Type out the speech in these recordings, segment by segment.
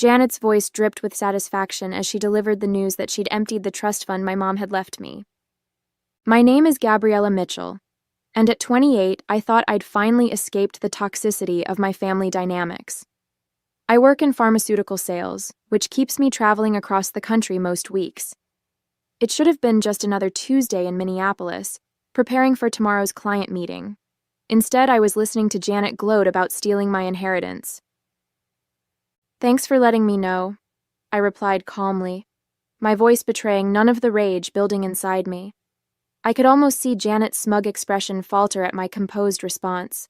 Janet's voice dripped with satisfaction as she delivered the news that she'd emptied the trust fund my mom had left me. My name is Gabriella Mitchell, and at 28, I thought I'd finally escaped the toxicity of my family dynamics. I work in pharmaceutical sales, which keeps me traveling across the country most weeks. It should have been just another Tuesday in Minneapolis, preparing for tomorrow's client meeting. Instead, I was listening to Janet gloat about stealing my inheritance. "Thanks for letting me know," I replied calmly, my voice betraying none of the rage building inside me. I could almost see Janet's smug expression falter at my composed response.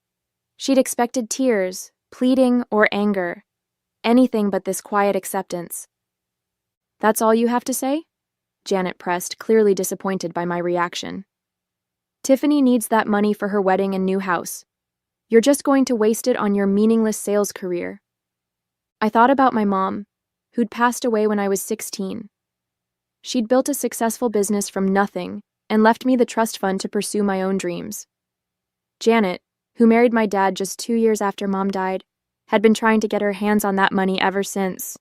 She'd expected tears, pleading, or anger. Anything but this quiet acceptance. "That's all you have to say?" Janet pressed, clearly disappointed by my reaction. "Tiffany needs that money for her wedding and new house. You're just going to waste it on your meaningless sales career." I thought about my mom, who'd passed away when I was 16. She'd built a successful business from nothing and left me the trust fund to pursue my own dreams. Janet, who married my dad just 2 years after Mom died, had been trying to get her hands on that money ever since.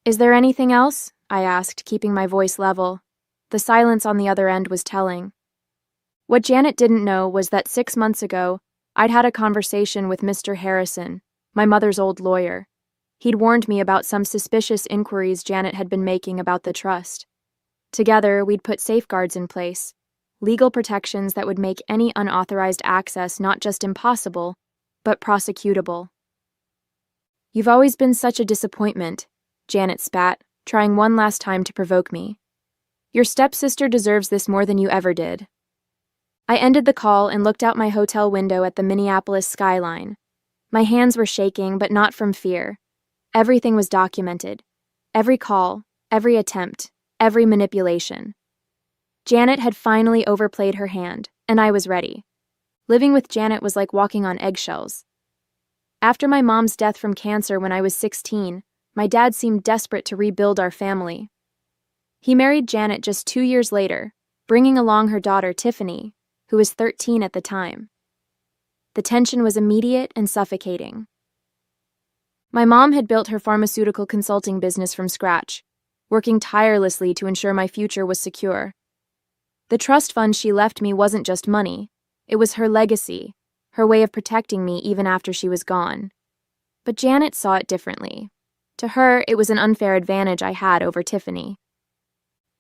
"Is there anything else?" I asked, keeping my voice level. The silence on the other end was telling. What Janet didn't know was that 6 months ago, I'd had a conversation with Mr. Harrison, my mother's old lawyer. He'd warned me about some suspicious inquiries Janet had been making about the trust. Together, we'd put safeguards in place, legal protections that would make any unauthorized access not just impossible, but prosecutable. "You've always been such a disappointment," Janet spat, trying one last time to provoke me. "Your stepsister deserves this more than you ever did." I ended the call and looked out my hotel window at the Minneapolis skyline. My hands were shaking, but not from fear. Everything was documented. Every call, every attempt, every manipulation. Janet had finally overplayed her hand, and I was ready. Living with Janet was like walking on eggshells. After my mom's death from cancer when I was 16, my dad seemed desperate to rebuild our family. He married Janet just 2 years later, bringing along her daughter Tiffany, who was 13 at the time. The tension was immediate and suffocating. My mom had built her pharmaceutical consulting business from scratch, working tirelessly to ensure my future was secure. The trust fund she left me wasn't just money, it was her legacy, her way of protecting me even after she was gone. But Janet saw it differently. To her, it was an unfair advantage I had over Tiffany.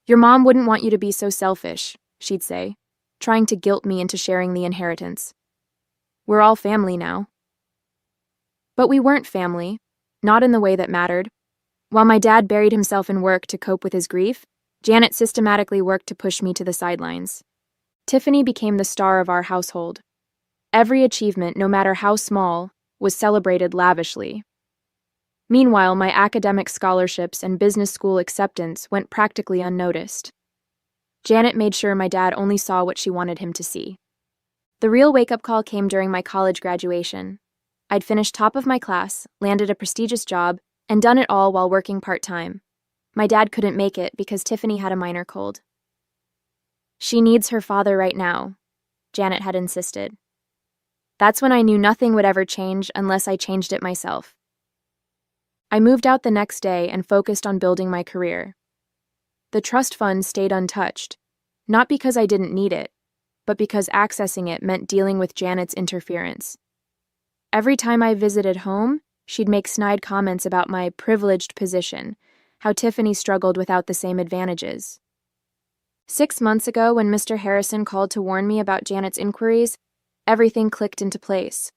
"Your mom wouldn't want you to be so selfish," she'd say, trying to guilt me into sharing the inheritance. "We're all family now." But we weren't family, not in the way that mattered. While my dad buried himself in work to cope with his grief, Janet systematically worked to push me to the sidelines. Tiffany became the star of our household. Every achievement, no matter how small, was celebrated lavishly. Meanwhile, my academic scholarships and business school acceptance went practically unnoticed. Janet made sure my dad only saw what she wanted him to see. The real wake-up call came during my college graduation. I'd finished top of my class, landed a prestigious job, and done it all while working part-time. My dad couldn't make it because Tiffany had a minor cold. "She needs her father right now," Janet had insisted. That's when I knew nothing would ever change unless I changed it myself. I moved out the next day and focused on building my career. The trust fund stayed untouched, not because I didn't need it, but because accessing it meant dealing with Janet's interference. Every time I visited home, she'd make snide comments about my privileged position, how Tiffany struggled without the same advantages. 6 months ago, when Mr. Harrison called to warn me about Janet's inquiries, everything clicked into place.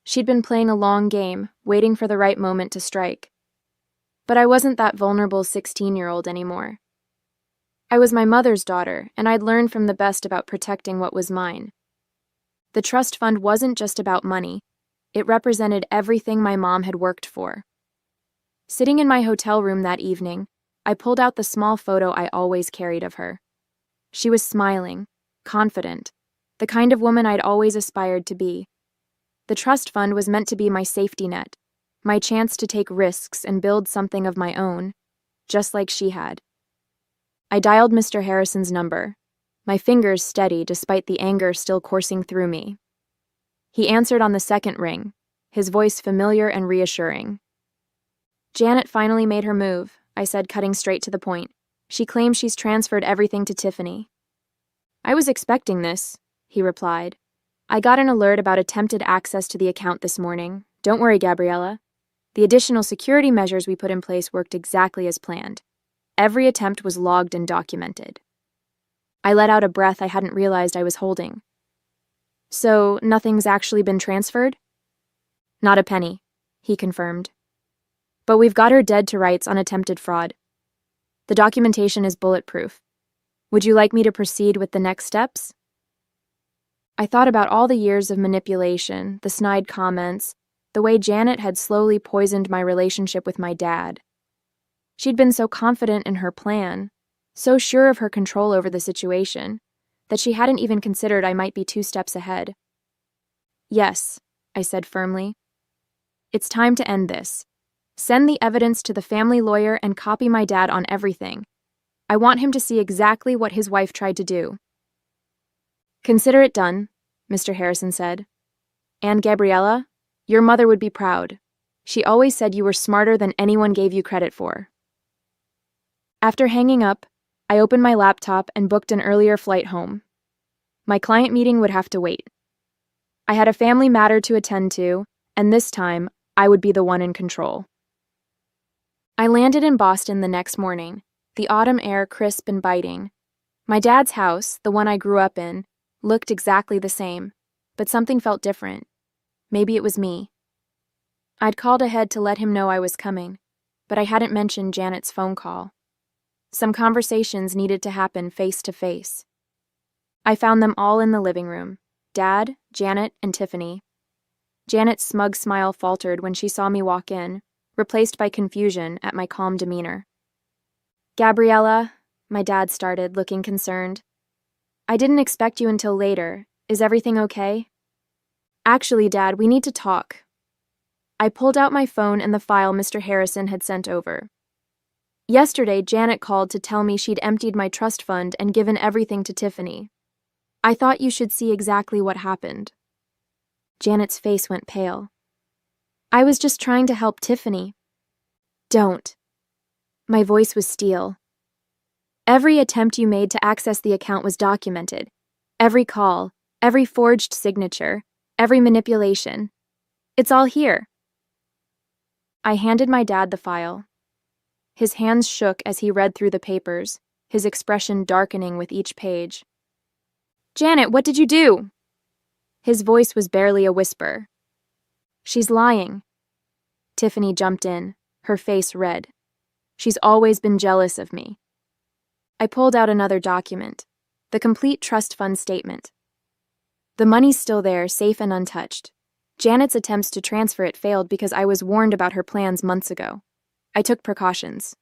She'd been playing a long game, waiting for the right moment to strike. But I wasn't that vulnerable 16-year-old anymore. I was my mother's daughter, and I'd learned from the best about protecting what was mine. The trust fund wasn't just about money. It represented everything my mom had worked for. Sitting in my hotel room that evening, I pulled out the small photo I always carried of her. She was smiling, confident, the kind of woman I'd always aspired to be. The trust fund was meant to be my safety net, my chance to take risks and build something of my own, just like she had. I dialed Mr. Harrison's number, my fingers steady despite the anger still coursing through me. He answered on the second ring, his voice familiar and reassuring. Janet finally made her move, I said, cutting straight to the point. She claims she's transferred everything to Tiffany. I was expecting this, he replied. I got an alert about attempted access to the account this morning. Don't worry, Gabriella. The additional security measures we put in place worked exactly as planned. Every attempt was logged and documented. I let out a breath I hadn't realized I was holding. So, nothing's actually been transferred? Not a penny, he confirmed. But we've got her dead to rights on attempted fraud. The documentation is bulletproof. Would you like me to proceed with the next steps? I thought about all the years of manipulation, the snide comments, the way Janet had slowly poisoned my relationship with my dad. She'd been so confident in her plan, so sure of her control over the situation, that she hadn't even considered I might be 2 steps ahead. Yes, I said firmly. It's time to end this. Send the evidence to the family lawyer and copy my dad on everything. I want him to see exactly what his wife tried to do. Consider it done, Mr. Harrison said. And Gabriella, your mother would be proud. She always said you were smarter than anyone gave you credit for. After hanging up, I opened my laptop and booked an earlier flight home. My client meeting would have to wait. I had a family matter to attend to, and this time, I would be the one in control. I landed in Boston the next morning, the autumn air crisp and biting. My dad's house, the one I grew up in, looked exactly the same, but something felt different. Maybe it was me. I'd called ahead to let him know I was coming, but I hadn't mentioned Janet's phone call. Some conversations needed to happen face to face. I found them all in the living room: Dad, Janet, and Tiffany. Janet's smug smile faltered when she saw me walk in, replaced by confusion at my calm demeanor. Gabriella, my dad started, looking concerned. I didn't expect you until later. Is everything okay? Actually, Dad, we need to talk. I pulled out my phone and the file Mr. Harrison had sent over. Yesterday, Janet called to tell me she'd emptied my trust fund and given everything to Tiffany. I thought you should see exactly what happened. Janet's face went pale. I was just trying to help Tiffany. Don't. My voice was steel. Every attempt you made to access the account was documented. Every call, every forged signature, every manipulation. It's all here. I handed my dad the file. His hands shook as he read through the papers, his expression darkening with each page. Janet, what did you do? His voice was barely a whisper. She's lying. Tiffany jumped in, her face red. She's always been jealous of me. I pulled out another document, the complete trust fund statement. The money's still there, safe and untouched. Janet's attempts to transfer it failed because I was warned about her plans months ago. I took precautions.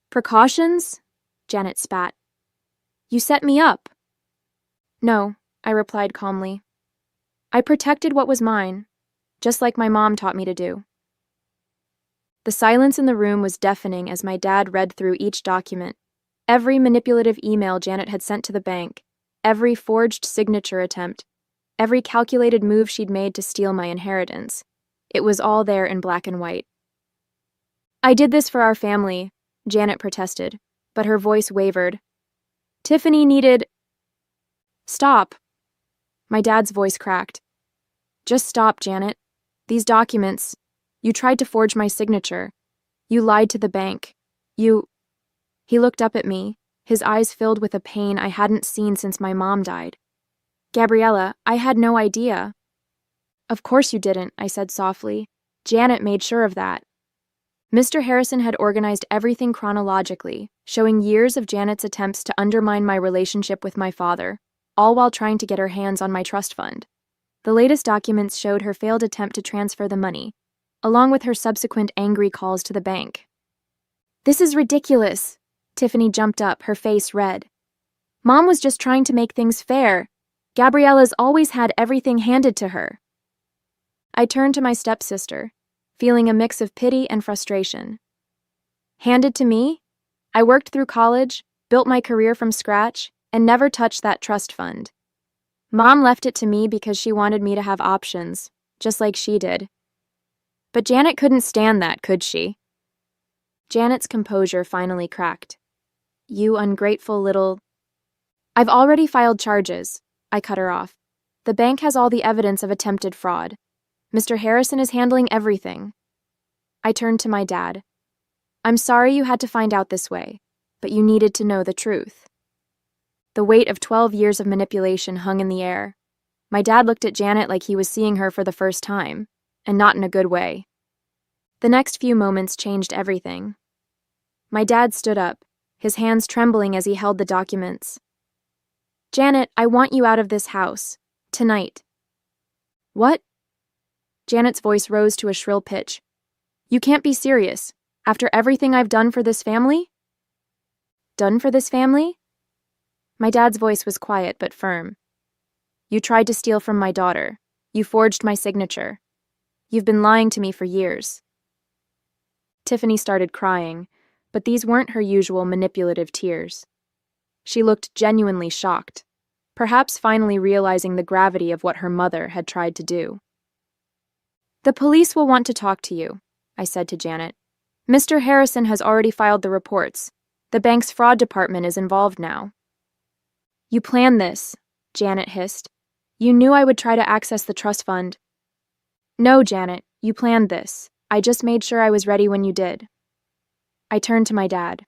Precautions? Janet spat. You set me up. No, I replied calmly. I protected what was mine, just like my mom taught me to do. The silence in the room was deafening as my dad read through each document. Every manipulative email Janet had sent to the bank, every forged signature attempt, every calculated move she'd made to steal my inheritance. It was all there in black and white. I did this for our family, Janet protested, but her voice wavered. Tiffany needed... Stop. My dad's voice cracked. Just stop, Janet. These documents... You tried to forge my signature. You lied to the bank. He looked up at me, his eyes filled with a pain I hadn't seen since my mom died. Gabriella, I had no idea. Of course you didn't, I said softly. Janet made sure of that. Mr. Harrison had organized everything chronologically, showing years of Janet's attempts to undermine my relationship with my father, all while trying to get her hands on my trust fund. The latest documents showed her failed attempt to transfer the money, along with her subsequent angry calls to the bank. This is ridiculous. Tiffany jumped up, her face red. Mom was just trying to make things fair. Gabriella's always had everything handed to her. I turned to my stepsister, feeling a mix of pity and frustration. Handed to me? I worked through college, built my career from scratch, and never touched that trust fund. Mom left it to me because she wanted me to have options, just like she did. But Janet couldn't stand that, could she? Janet's composure finally cracked. You ungrateful little... I've already filed charges, I cut her off. The bank has all the evidence of attempted fraud. Mr. Harrison is handling everything. I turned to my dad. I'm sorry you had to find out this way, but you needed to know the truth. The weight of 12 years of manipulation hung in the air. My dad looked at Janet like he was seeing her for the first time, and not in a good way. The next few moments changed everything. My dad stood up, his hands trembling as he held the documents. Janet, I want you out of this house. Tonight. What? Janet's voice rose to a shrill pitch. You can't be serious. After everything I've done for this family? Done for this family? My dad's voice was quiet but firm. You tried to steal from my daughter. You forged my signature. You've been lying to me for years. Tiffany started crying, but these weren't her usual manipulative tears. She looked genuinely shocked, perhaps finally realizing the gravity of what her mother had tried to do. The police will want to talk to you, I said to Janet. Mr. Harrison has already filed the reports. The bank's fraud department is involved now. You planned this, Janet hissed. You knew I would try to access the trust fund. No, Janet, you planned this. I just made sure I was ready when you did. I turned to my dad.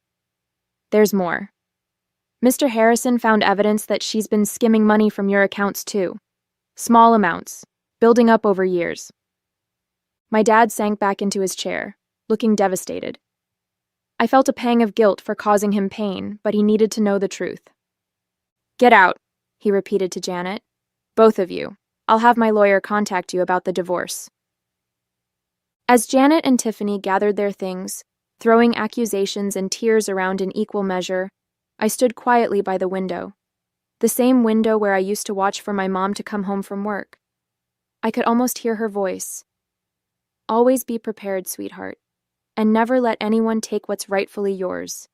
There's more. Mr. Harrison found evidence that she's been skimming money from your accounts too. Small amounts, building up over years. My dad sank back into his chair, looking devastated. I felt a pang of guilt for causing him pain, but he needed to know the truth. Get out, he repeated to Janet. Both of you. I'll have my lawyer contact you about the divorce. As Janet and Tiffany gathered their things, throwing accusations and tears around in equal measure, I stood quietly by the window. The same window where I used to watch for my mom to come home from work. I could almost hear her voice. Always be prepared, sweetheart, and never let anyone take what's rightfully yours.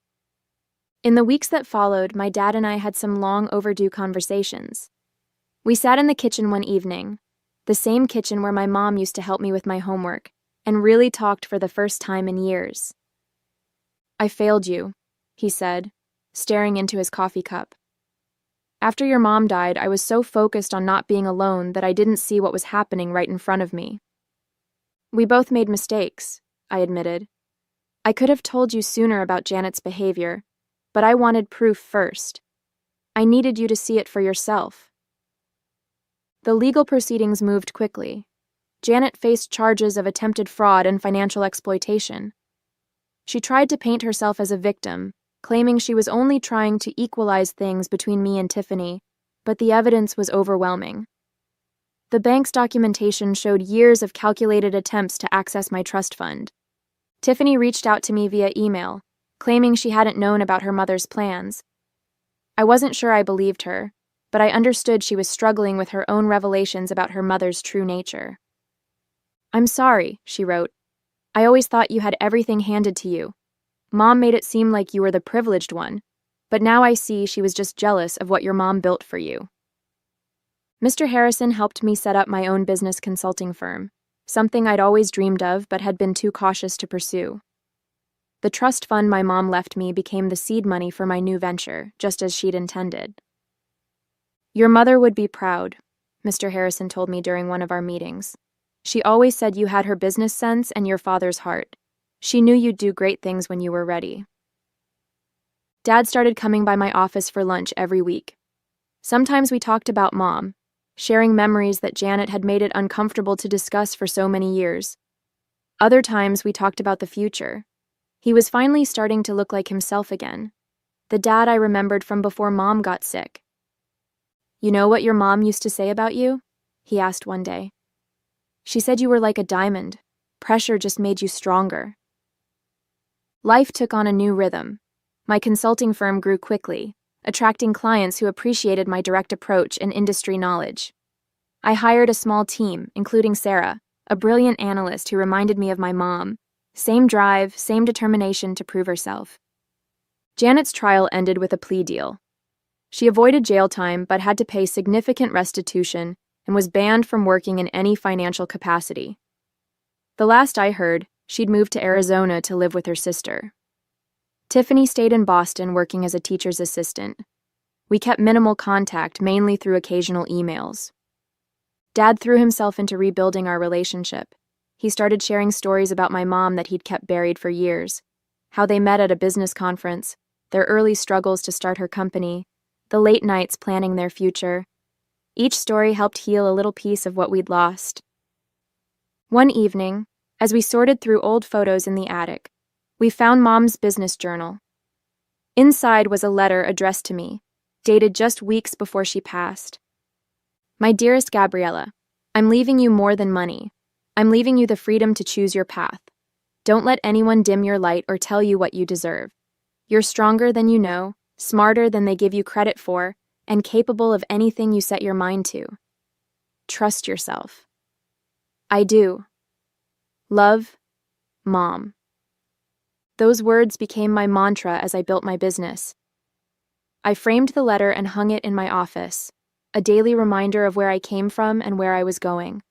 In the weeks that followed, my dad and I had some long overdue conversations. We sat in the kitchen one evening, the same kitchen where my mom used to help me with my homework, and really talked for the first time in years. I failed you, he said, staring into his coffee cup. After your mom died, I was so focused on not being alone that I didn't see what was happening right in front of me. We both made mistakes, I admitted. I could have told you sooner about Janet's behavior, but I wanted proof first. I needed you to see it for yourself. The legal proceedings moved quickly. Janet faced charges of attempted fraud and financial exploitation. She tried to paint herself as a victim, claiming she was only trying to equalize things between me and Tiffany, but the evidence was overwhelming. The bank's documentation showed years of calculated attempts to access my trust fund. Tiffany reached out to me via email, claiming she hadn't known about her mother's plans. I wasn't sure I believed her, but I understood she was struggling with her own revelations about her mother's true nature. I'm sorry, she wrote. I always thought you had everything handed to you. Mom made it seem like you were the privileged one, but now I see she was just jealous of what your mom built for you. Mr. Harrison helped me set up my own business consulting firm, something I'd always dreamed of but had been too cautious to pursue. The trust fund my mom left me became the seed money for my new venture, just as she'd intended. Your mother would be proud, Mr. Harrison told me during one of our meetings. She always said you had her business sense and your father's heart. She knew you'd do great things when you were ready. Dad started coming by my office for lunch every week. Sometimes we talked about Mom, sharing memories that Janet had made it uncomfortable to discuss for so many years. Other times we talked about the future. He was finally starting to look like himself again, the dad I remembered from before Mom got sick. You know what your mom used to say about you? He asked one day. She said you were like a diamond. Pressure just made you stronger. Life took on a new rhythm. My consulting firm grew quickly, attracting clients who appreciated my direct approach and industry knowledge. I hired a small team, including Sarah, a brilliant analyst who reminded me of my mom. Same drive, same determination to prove herself. Janet's trial ended with a plea deal. She avoided jail time but had to pay significant restitution and was banned from working in any financial capacity. The last I heard, she'd moved to Arizona to live with her sister. Tiffany stayed in Boston working as a teacher's assistant. We kept minimal contact, mainly through occasional emails. Dad threw himself into rebuilding our relationship. He started sharing stories about my mom that he'd kept buried for years, how they met at a business conference, their early struggles to start her company, the late nights planning their future. Each story helped heal a little piece of what we'd lost. One evening, as we sorted through old photos in the attic, we found Mom's business journal. Inside was a letter addressed to me, dated just weeks before she passed. My dearest Gabriella, I'm leaving you more than money. I'm leaving you the freedom to choose your path. Don't let anyone dim your light or tell you what you deserve. You're stronger than you know, smarter than they give you credit for, and capable of anything you set your mind to. Trust yourself. I do. Love, Mom. Those words became my mantra as I built my business. I framed the letter and hung it in my office, a daily reminder of where I came from and where I was going.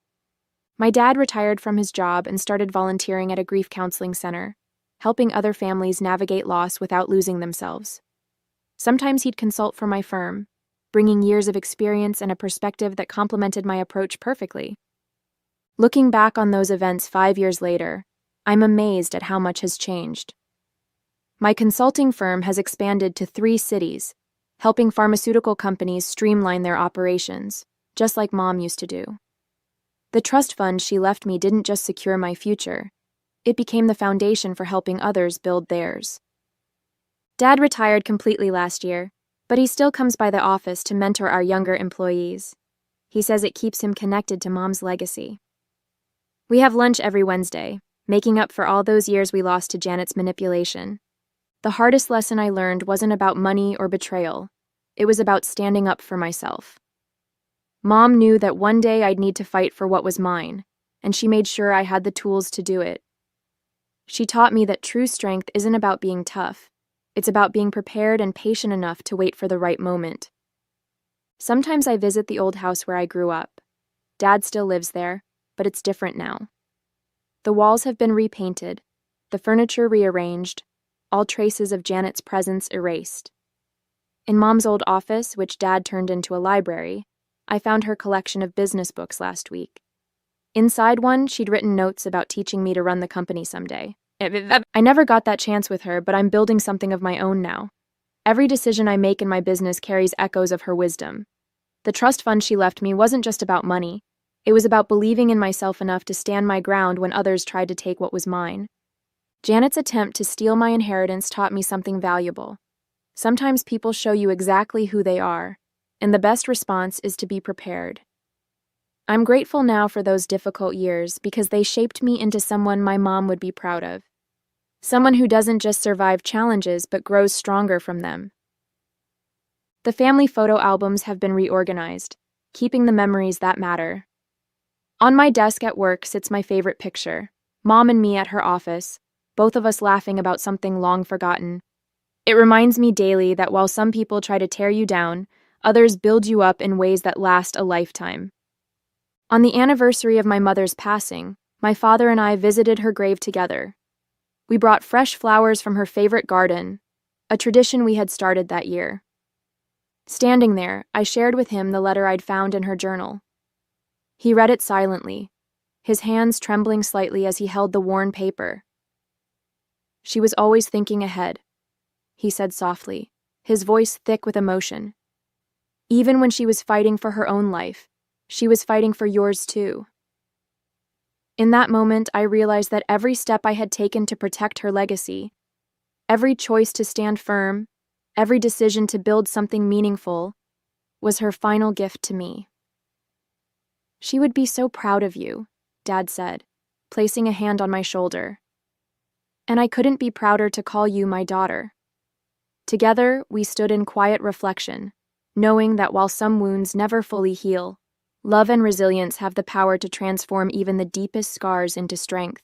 My dad retired from his job and started volunteering at a grief counseling center, helping other families navigate loss without losing themselves. Sometimes he'd consult for my firm, bringing years of experience and a perspective that complemented my approach perfectly. Looking back on those events 5 years later, I'm amazed at how much has changed. My consulting firm has expanded to 3 cities, helping pharmaceutical companies streamline their operations, just like Mom used to do. The trust fund she left me didn't just secure my future, it became the foundation for helping others build theirs. Dad retired completely last year, but he still comes by the office to mentor our younger employees. He says it keeps him connected to Mom's legacy. We have lunch every Wednesday, making up for all those years we lost to Janet's manipulation. The hardest lesson I learned wasn't about money or betrayal. It was about standing up for myself. Mom knew that one day I'd need to fight for what was mine, and she made sure I had the tools to do it. She taught me that true strength isn't about being tough. It's about being prepared and patient enough to wait for the right moment. Sometimes I visit the old house where I grew up. Dad still lives there, but it's different now. The walls have been repainted, the furniture rearranged, all traces of Janet's presence erased. In Mom's old office, which Dad turned into a library, I found her collection of business books last week. Inside one, she'd written notes about teaching me to run the company someday. I never got that chance with her, but I'm building something of my own now. Every decision I make in my business carries echoes of her wisdom. The trust fund she left me wasn't just about money. It was about believing in myself enough to stand my ground when others tried to take what was mine. Janet's attempt to steal my inheritance taught me something valuable. Sometimes people show you exactly who they are, and the best response is to be prepared. I'm grateful now for those difficult years because they shaped me into someone my mom would be proud of. Someone who doesn't just survive challenges but grows stronger from them. The family photo albums have been reorganized, keeping the memories that matter. On my desk at work sits my favorite picture, Mom and me at her office, both of us laughing about something long forgotten. It reminds me daily that while some people try to tear you down, others build you up in ways that last a lifetime. On the anniversary of my mother's passing, my father and I visited her grave together. We brought fresh flowers from her favorite garden, a tradition we had started that year. Standing there, I shared with him the letter I'd found in her journal. He read it silently, his hands trembling slightly as he held the worn paper. "She was always thinking ahead," he said softly, his voice thick with emotion. "Even when she was fighting for her own life, she was fighting for yours too." In that moment, I realized that every step I had taken to protect her legacy, every choice to stand firm, every decision to build something meaningful, was her final gift to me. "She would be so proud of you," Dad said, placing a hand on my shoulder. "And I couldn't be prouder to call you my daughter." Together, we stood in quiet reflection, knowing that while some wounds never fully heal, love and resilience have the power to transform even the deepest scars into strength.